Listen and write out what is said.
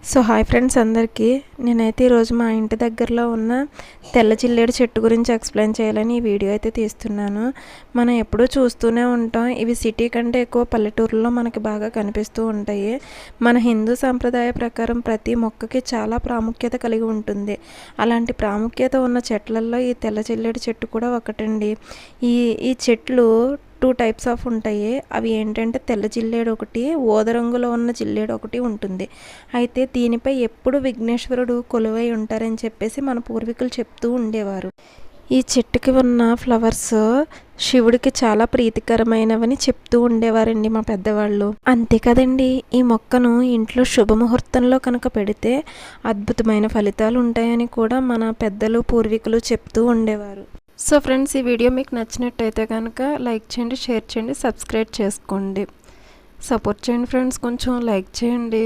So hi friends అందరికీ నేనైతే ఈరోజు మా ఇంటి దగ్గరలో ఉన్న తెల్ల జిల్లేడు చెట్టు గురించి ఎక్స్ప్లెయిన్ చేయాలని ఈ వీడియో అయితే తీస్తున్నాను. మనం ఎప్పుడూ చూస్తూనే ఉంటాం. ఇవి సిటీ కంటే ఎక్కువ పల్లెటూరులో మనకి బాగా కనిపిస్తూ ఉంటాయి. మన హిందూ సాంప్రదాయ ప్రకారం ప్రతి మొక్కకి చాలా ప్రాముఖ్యత కలిగి ఉంటుంది. అలాంటి ప్రాముఖ్యత ఉన్న చెట్లల్లో ఈ తెల్ల జిల్లేడు చెట్టు కూడా ఒకటండి. ఈ చెట్లు 2 టైప్స్ ఆఫ్ ఉంటాయి. అవి ఏంటంటే తెల్ల జిల్లేడు ఒకటి, ఓద రంగులో ఉన్న జిల్లేడు ఒకటి ఉంటుంది. అయితే దీనిపై ఎప్పుడు విఘ్నేశ్వరుడు కొలువై ఉంటారని చెప్పేసి మన పూర్వీకులు చెప్తూ ఉండేవారు. ఈ చెట్టుకి ఉన్న ఫ్లవర్స్ శివుడికి చాలా ప్రీతికరమైనవని చెప్తూ ఉండేవారండి మా పెద్దవాళ్ళు. అంతే కదండి, ఈ మొక్కను ఇంట్లో శుభముహూర్తంలో కనుక పెడితే అద్భుతమైన ఫలితాలు ఉంటాయని కూడా మన పెద్దలు పూర్వీకులు చెప్తూ ఉండేవారు. సో ఫ్రెండ్స్, ఈ వీడియో మీకు నచ్చినట్టయితే కనుక లైక్ చేయండి, షేర్ చేయండి, సబ్స్క్రైబ్ చేసుకోండి. సపోర్ట్ చేయండి ఫ్రెండ్స్, కొంచెం లైక్ చేయండి.